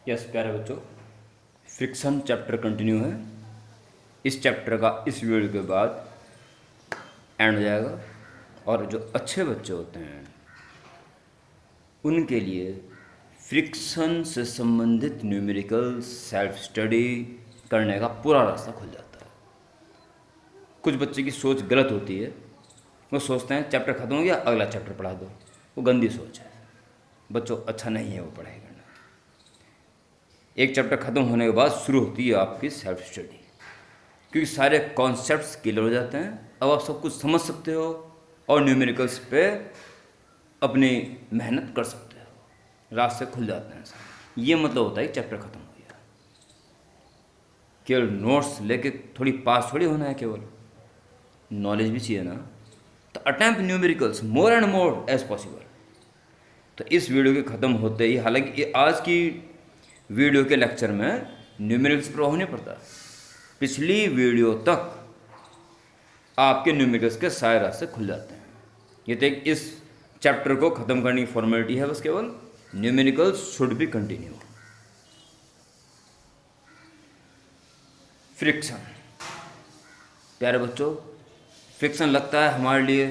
Yes प्यारे बच्चों, friction chapter continue है। इस चैप्टर का इस वीडियो के बाद एंड हो जाएगा और जो अच्छे बच्चे होते हैं उनके लिए फ्रिक्शन से संबंधित न्यूमेरिकल सेल्फ स्टडी करने का पूरा रास्ता खुल जाता है। कुछ बच्चे की सोच गलत होती है, वो सोचते हैं चैप्टर ख़त्म हो गया अगला चैप्टर पढ़ा दो। वो गंदी सोच है बच्चों, अच्छा नहीं है वो पढ़ाई करना। एक चैप्टर ख़त्म होने के बाद शुरू होती है आपकी सेल्फ स्टडी, क्योंकि सारे कॉन्सेप्ट्स क्लियर हो जाते हैं। अब आप सब कुछ समझ सकते हो और न्यूमेरिकल्स पे अपनी मेहनत कर सकते हो, रास्ते खुल जाते हैं। ये मतलब होता है कि चैप्टर ख़त्म हो गया। केवल नोट्स लेके थोड़ी पास थोड़ी होना है, केवल नॉलेज भी चाहिए ना। तो attempt numericals more and more as possible. तो इस वीडियो के ख़त्म होते ही, हालांकि आज की वीडियो के लेक्चर में न्यूमेरिकल्स प्रभाव नहीं पड़ता, पिछली वीडियो तक आपके न्यूमेरिकल्स के सारे रास्ते खुल जाते हैं। ये तो एक इस चैप्टर को ख़त्म करने की फॉर्मेलिटी है, बस केवल numericals should be continue. Friction प्यारे बच्चों, फ्रिक्शन लगता है हमारे लिए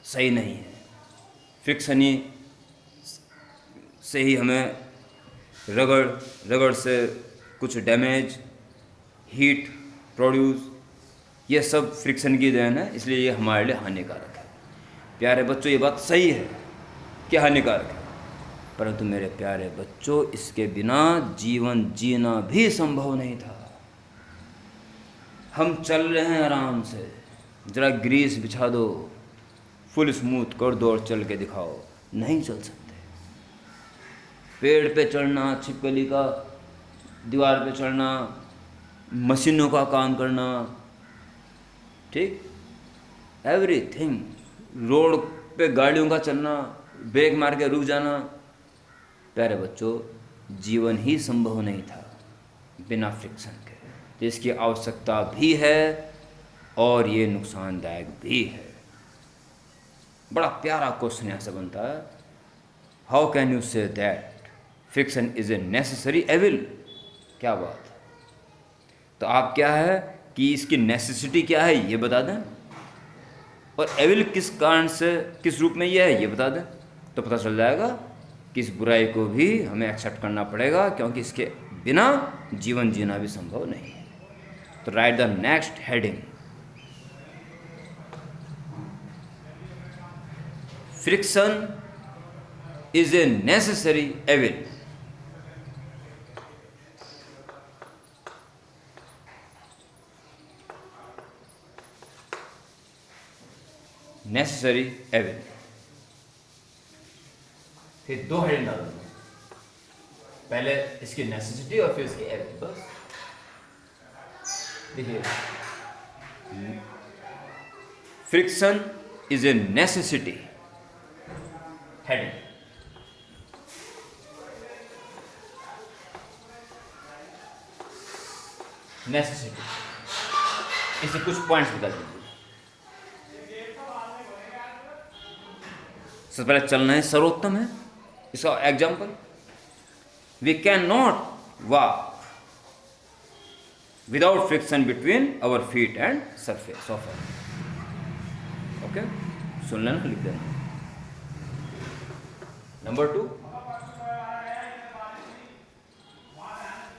सही नहीं है। फ्रिक्शन ही से ही हमें रगड़ से कुछ डैमेज, हीट प्रोड्यूस, ये सब फ्रिक्शन की देन है, इसलिए ये हमारे लिए हानिकारक है। प्यारे बच्चों, ये बात सही है कि हानिकारक है, परंतु मेरे प्यारे बच्चों इसके बिना जीवन जीना भी संभव नहीं था। हम चल रहे हैं आराम से, ज़रा ग्रीस बिछा दो, फुल स्मूथ कर दो और चल के दिखाओ, नहीं चल सकते। पेड़ पे चढ़ना, छिपकली का दीवार पे चढ़ना, मशीनों का काम करना, ठीक, एवरीथिंग, रोड पे गाड़ियों का चलना, ब्रेक मार के रुक जाना, प्यारे बच्चों जीवन ही संभव नहीं था बिना फ्रिक्शन के। तो इसकी आवश्यकता भी है और ये नुकसानदायक भी है। बड़ा प्यारा क्वेश्चन यहाँ से बनता है, how can you say that friction is a necessary evil. क्या बात है। तो आप क्या है कि इसकी नेसेसिटी क्या है ये बता दें, और एविल किस कारण से, किस रूप में ये है ये बता दें, तो पता चल जाएगा कि इस बुराई को भी हमें एक्सेप्ट करना पड़ेगा, क्योंकि इसके बिना जीवन जीना भी संभव नहीं है। तो write the next heading, friction is a necessary evil. Necessary evil. फिर दो हेडिंग डाल दो, पहले इसकी नेसेसिटी और फिर इसकी एविल। बस देखिए, friction is A necessity, heading. Necessity, इसे कुछ पॉइंट्स बता दीजिए। सबसे पहले चलना है सर्वोत्तम है, इसका example, we can not walk without friction between our feet and surface of earth. Okay, सुन लेना, लिख देना। Number 2,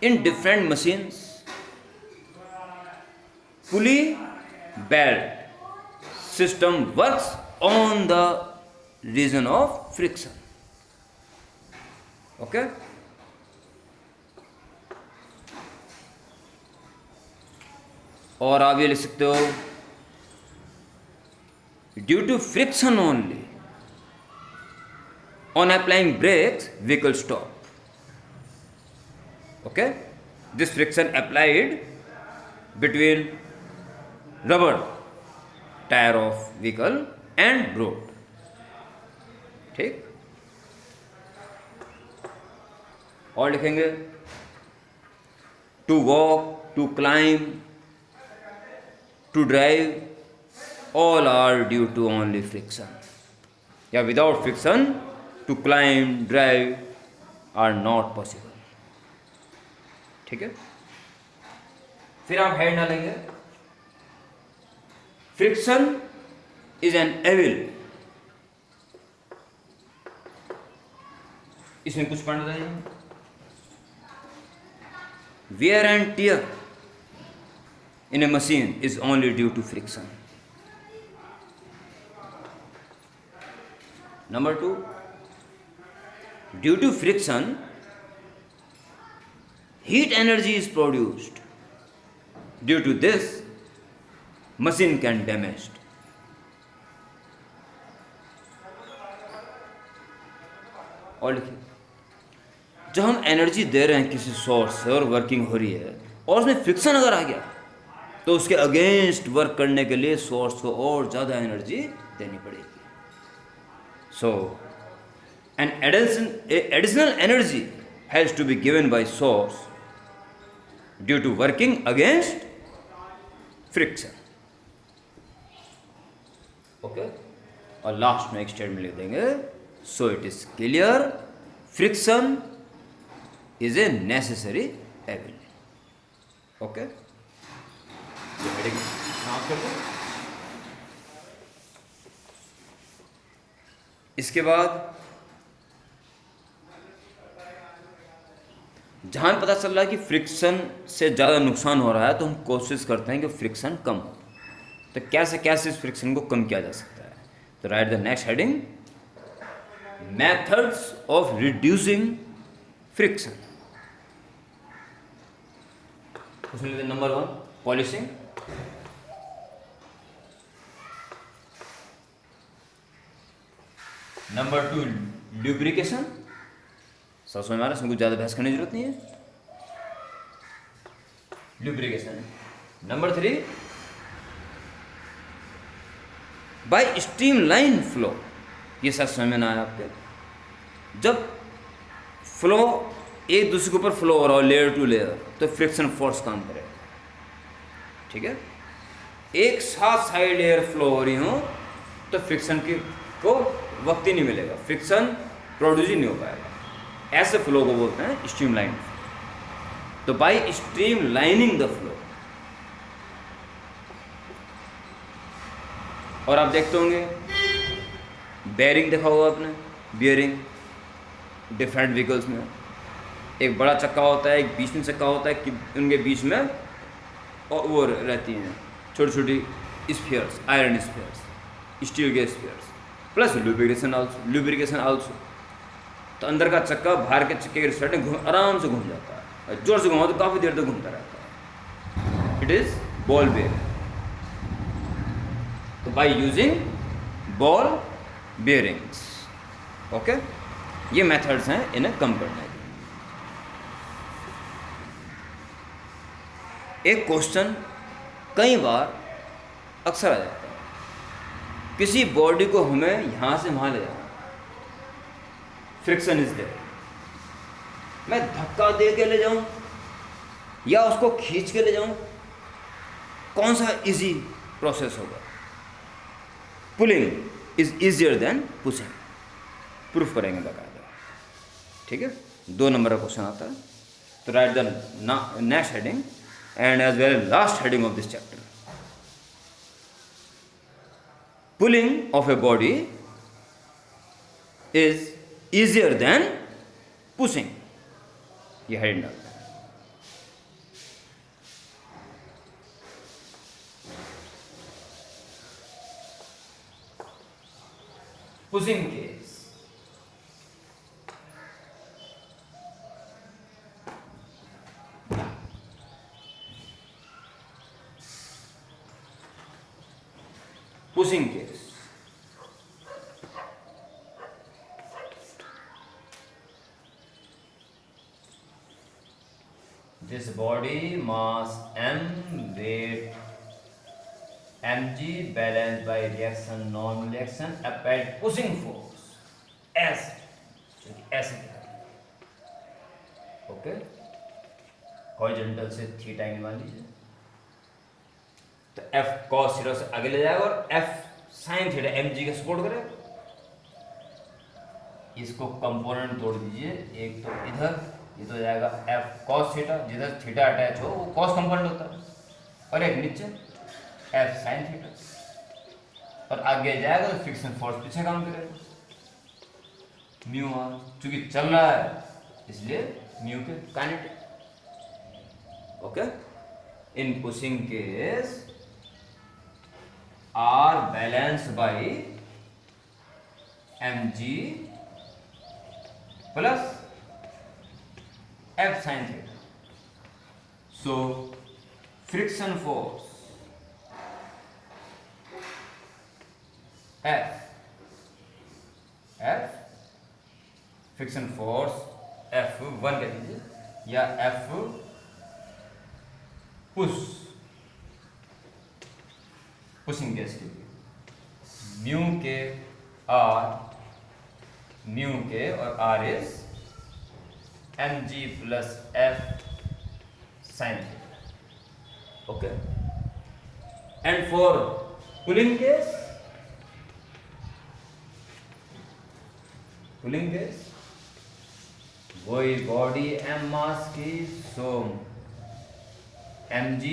in different machines pulley belt system works on the reason of friction. Okay, और आप ये लिख सकते हो, due to friction only on applying brakes vehicle stop. Okay, this friction applied between rubber tyre of vehicle and road. ठीक, और लिखेंगे, to walk, to climb, to drive, all are due to only friction, या without friction to climb, drive are not possible. ठीक है, फिर आप head डालेंगे, friction is an evil. इसमें कुछ पढ़ रहे हैं, wear and tear in a machine is only due to friction. Number 2, due to friction, heat energy is produced. Due to this, machine can damaged. और लिखिए, जब हम एनर्जी दे रहे हैं किसी सोर्स से और वर्किंग हो रही है और उसमें फ्रिक्शन अगर आ गया तो उसके अगेंस्ट वर्क करने के लिए सोर्स को और ज़्यादा एनर्जी देनी पड़ेगी। So an additional energy has to be given by source due to working against friction. Okay, और लास्ट में एक स्टेटमेंट लिख देंगे, so it is clear friction is a necessary evil. Okay, heading समाप्त कर दो। इसके बाद जहां पता चल रहा है कि फ्रिक्शन से ज़्यादा नुकसान हो रहा है तो हम कोशिश करते हैं कि फ्रिक्शन कम हो। तो कैसे कैसे इस फ्रिक्शन को कम किया जा सकता है? तो write the next heading, methods of reducing friction. उसमें नंबर 1 पॉलिशिंग, नंबर 2 ल्यूब्रिकेशन, सब समझ में आ रहा है, इसमें कुछ ज़्यादा बहस करने की जरूरत नहीं है, lubrication. Number 3 by streamline flow, ये सब समझ में ना आया आपके, जब फ्लो एक दूसरे के ऊपर फ्लो हो रहा हो लेयर टू लेयर तो फ्रिक्शन फोर्स काम करेगा। ठीक है, एक साथ साइड लेयर फ्लो हो रही हो तो फ्रिक्शन को वक्त ही नहीं मिलेगा, फ्रिक्शन प्रोड्यूस ही नहीं हो पाएगा। ऐसे फ्लो को बोलते हैं स्ट्रीमलाइन। तो बाय स्ट्रीमलाइनिंग द फ्लो, और आप देखते होंगे बेयरिंग देखा होगा आपने, बियरिंग डिफरेंट व्हीकल्स में एक बड़ा चक्का होता है, एक बीच में चक्का होता है कि उनके बीच में और वो रहती हैं छोटी छोटी स्फीयर्स, आयरन स्फीयर्स, स्टील के स्फीयर्स, प्लस लुब्रिकेशन आल्सो। तो अंदर का चक्का बाहर के चक्के के रिस्पेक्ट में आराम से घूम जाता है, और जोर से घुमाओ तो काफ़ी देर तक घूमता रहता है। It is ball bearing. तो by using ball bearings, okay, ये मेथड्स हैं इन्हें कम करने के। एक क्वेश्चन कई बार अक्सर आ जाता है, किसी बॉडी को हमें यहाँ से वहाँ ले जाना, फ्रिक्शन इज देयर, मैं धक्का दे के ले जाऊँ या उसको खींच के ले जाऊँ, कौन सा इजी प्रोसेस होगा? Pulling is easier than pushing, proof करेंगे बाकायदा। ठीक है, 2 नंबर का क्वेश्चन आता है। तो write the next heading and as well last heading of this chapter, pulling of a body is easier than pushing, ये हेडिंग डालते हैं। Pushing case, pushing case, this body mass m, weight mg, balanced by reaction non reaction applied pushing force s, ऐसे okay, horizontal से theta angle मान लीजिए, तो F cos theta से आगे ले जाएगा और F sin थीटा mg का सपोर्ट करेगा। इसको कंपोनेंट तोड़ दीजिए, एक तो इधर ये तो हो जाएगा एफ कॉस थीटा, जिधर थीटा अटैच हो वो कॉस कंपोनेंट होता है, और एक नीचे एफ साइन थीटा, और आगे जाएगा तो फ्रिक्शन फोर्स पीछे काम करेगा म्यू आर, चूंकि चल रहा है इसलिए mu k kinetic. Okay, in pushing case R balance by m g plus F sine theta. So friction force F friction force F1 कह दीजिए, या F पुशिंग केस के लिए म्यू के और R is mg plus F sine theta. Okay, and for pulling case वही body M मास की, सो mg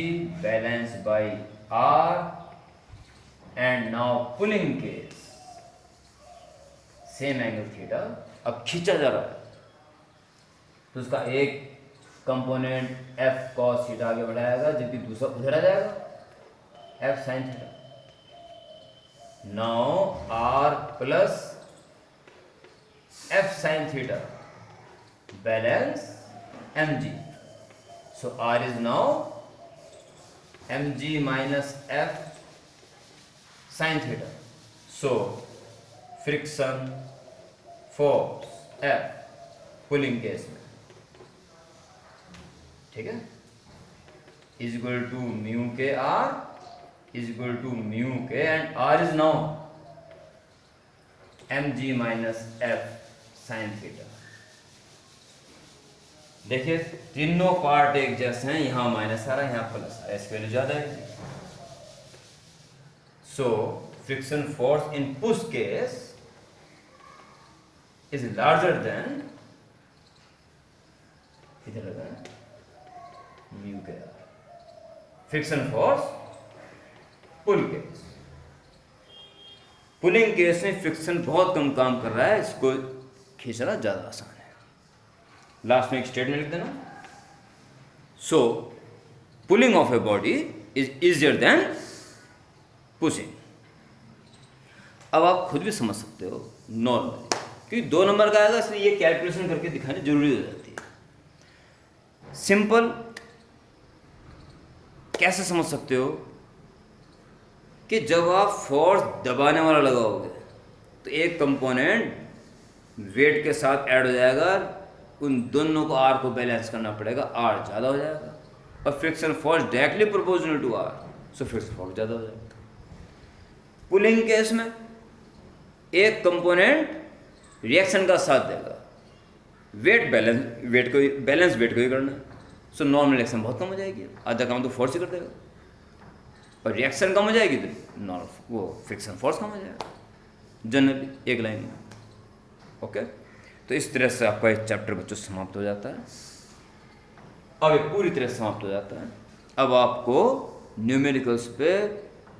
balance by R, and now pulling case same angle theta, अब खींचा जा रहा है तो उसका एक कंपोनेंट F cos थीटा आगे बढ़ाएगा, जबकि दूसरा उधर आ जाएगा F sin theta. Now R plus F sin theta balance mg, so R is now mg minus F sin theta, so friction force F pulling case में, ठीक है, is equal to mu K R is equal to mu K, and R is now mg minus F sin theta. देखिए तीनों part एक जैसे हैं, यहां minus आ रहा है, यहां प्लस, इसकी वैल्यू ज्यादा है। So friction force in push case is larger than इधर mu k R. Friction force pull case, pulling case में फ्रिक्शन बहुत कम काम कर रहा है, इसको खींचना ज्यादा आसान है। लास्ट में एक स्टेटमेंट लिख देना, so pulling of a body is easier than pushing. अब आप खुद भी समझ सकते हो नॉर्मली, क्योंकि 2 नंबर का आएगा इसलिए ये कैलकुलेशन करके दिखानी जरूरी हो जाती है। सिंपल कैसे समझ सकते हो कि जब आप फोर्स दबाने वाला लगाओगे तो एक कंपोनेंट वेट के साथ ऐड हो जाएगा, उन दोनों को R को बैलेंस करना पड़ेगा, R ज़्यादा हो जाएगा, और friction force directly proportional to R, so friction force ज़्यादा हो जाएगा। पुलिंग केस में एक कंपोनेंट रिएक्शन का साथ देगा, वेट को ही करना है, सो नॉर्मल रिएक्शन बहुत कम हो जाएगी, आधा काम तो फोर्स ही कर देगा, और रिएक्शन कम हो जाएगी तो नॉर्मल वो फ्रिक्शन फोर्स कम हो जाएगा, जनरली एक लाइन में। ओके, तो इस तरह से आपका एक चैप्टर बच्चों समाप्त हो जाता है। अब ये पूरी तरह समाप्त हो जाता है। अब आपको न्यूमेरिकल्स पे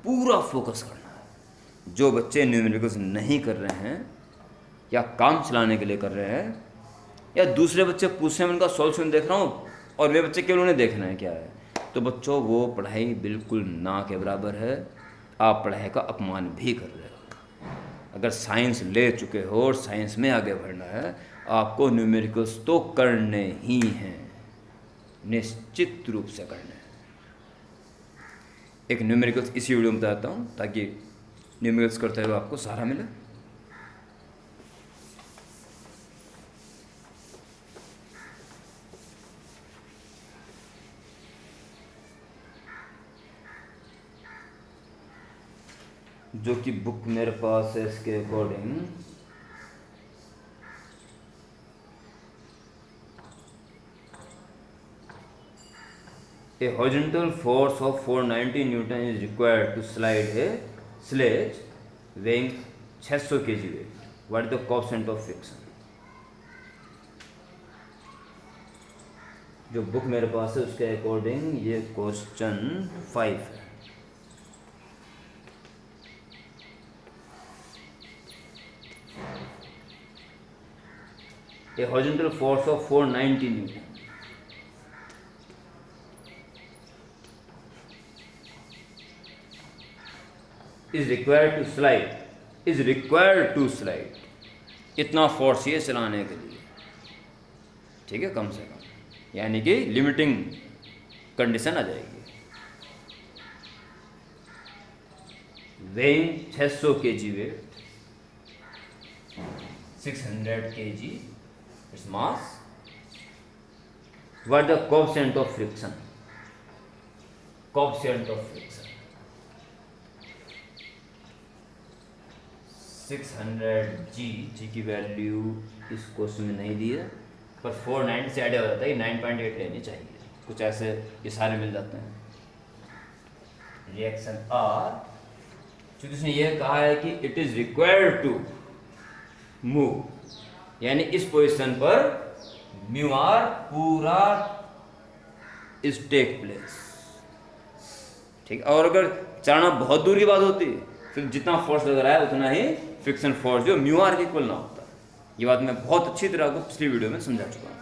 पूरा फोकस करना है। जो बच्चे न्यूमेरिकल्स नहीं कर रहे हैं या काम चलाने के लिए कर रहे हैं, या दूसरे बच्चे पूछ रहे हैं, उनका सॉल्यूशन देख रहा हूँ और वे बच्चे केवल उन्हें देखना है क्या है, तो बच्चों वो पढ़ाई बिल्कुल ना के बराबर है, आप पढ़ाई का अपमान भी कर रहे हो। अगर साइंस ले चुके हो और साइंस में आगे बढ़ना है, आपको न्यूमेरिकल्स तो करने ही हैं, निश्चित रूप से करने हैं। एक न्यूमेरिकल्स इसी वीडियो में बताता हूँ ताकि न्यूमेरिकल्स करते हुए आपको सहारा मिले। जो कि बुक मेरे पास है, इसके according a horizontal force of 490 newton is required to slide a sledge weighing 600 kg weight. What is the coefficient of friction? जो बुक मेरे पास है उसके अकॉर्डिंग ये क्वेश्चन 5 है। A horizontal force of 490 Newton is required to slide इतना force चाहिए चलाने के लिए, ठीक है, कम से कम, यानी कि लिमिटिंग कंडीशन आ जाएगी। Weighing 600 kg weight, 600 kg its mass, what the coefficient of friction, 600 G की वैल्यू इस क्वेश्चन में नहीं दी है, पर 490 से आइडिया हो जाता है कि 9.8 लेनी चाहिए, कुछ ऐसे इशारे मिल जाते हैं। रिएक्शन आर, चूँकि उसने ये कहा है कि it is required to move, यानी इस पोजीशन पर म्यू आर पूरा इज टेक प्लेस, ठीक। और अगर चढ़ना बहुत दूर की बात होती है, फिर जितना फोर्स लग रहा है उतना ही फ्रिक्शन फोर्स जो म्यू आर के इक्वल ना होता। ये बात मैं बहुत अच्छी तरह को पिछली वीडियो में समझा चुका हूँ।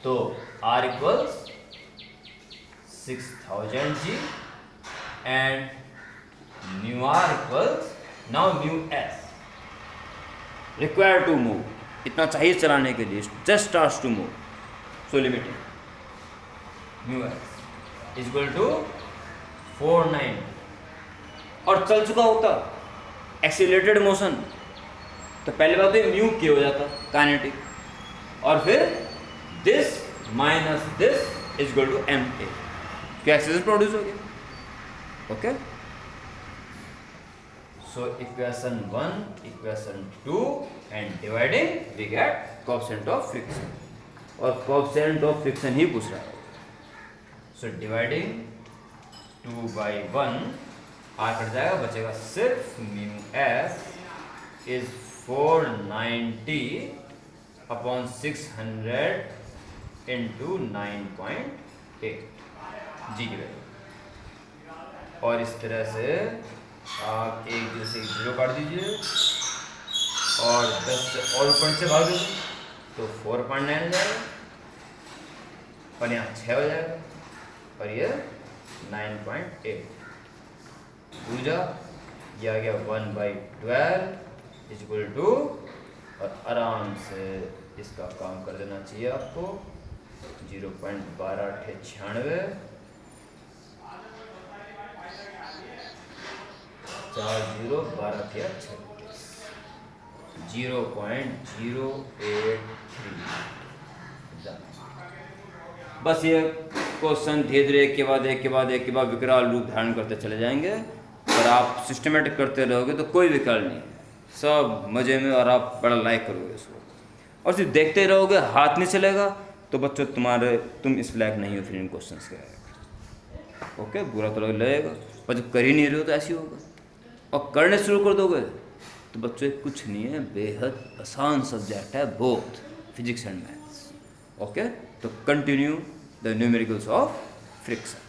तो R equals 6000 G and mu R equals, now mu s required to move, इतना चाहिए चलाने के लिए, just starts to move, so limited mu s is equal to 490, और चल चुका होता एक्सीलरेटेड मोशन तो पहले बात तो म्यू के हो जाता काइनेटिक, और फिर this minus this is equal to m a, क्या एक्सीलरेशन प्रोड्यूस हो गया। ओके, so equation 1, equation 2 and dividing we get coefficient of friction, और coefficient of friction ही पूछ रहा है। so dividing 2 by 1 are cut जाएगा, बचेगा सिर्फ mu F is 490 upon 600 into 9.8 जी की वैल्यू, और इस तरह से आप एक जैसे 0 काट दीजिए और 10 से और ऊपर से भाग दीजिए तो 4.9 हो जाएगा, और यहाँ 6 हो जाएगा, और ये 9.8 पूजा, यह आ गया 1/12 इज इक्वल टू, और आराम से इसका काम कर देना चाहिए आपको 0.1296 4 0 12 क्या 36 0.083। बस ये क्वेश्चन धीरे धीरे एक के बाद विकराल रूप धारण करते चले जाएंगे, और आप सिस्टमेटिक करते रहोगे तो कोई विकराल नहीं है, सब मज़े में, और आप बड़ा लाइक करोगे इसको, और सिर्फ देखते रहोगे, हाथ नहीं चलेगा तो बच्चों तुम इस लायक नहीं हो फिर इन क्वेश्चंस के। ओके, बुरा तो लगेगा, पर जब कर ही नहीं रहे हो तो ऐसे ही होगा, और करने शुरू कर दोगे तो बच्चों कुछ नहीं है, बेहद आसान सब्जेक्ट है both physics and maths. Okay, तो continue the numericals of friction.